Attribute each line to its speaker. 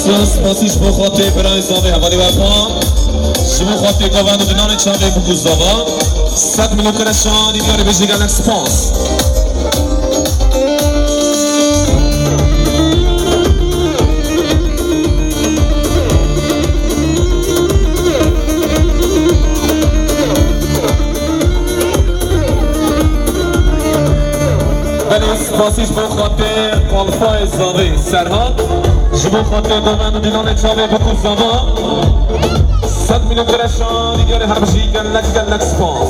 Speaker 1: بسیار سپاسیش بخاطر برای زاوی حوالی برپا شما خاطر گوند و دنان چاوی بکوز زاوا 100 میلیون کرشان دیگاری بجی گلک سپاس سپاسیش بخاطر قلفای زاوی سرحاد شما خاطر گوند و دنان چاوی بکوز زاوا 100 میلیون کرشان دیگاری هر بجی گلک سپاس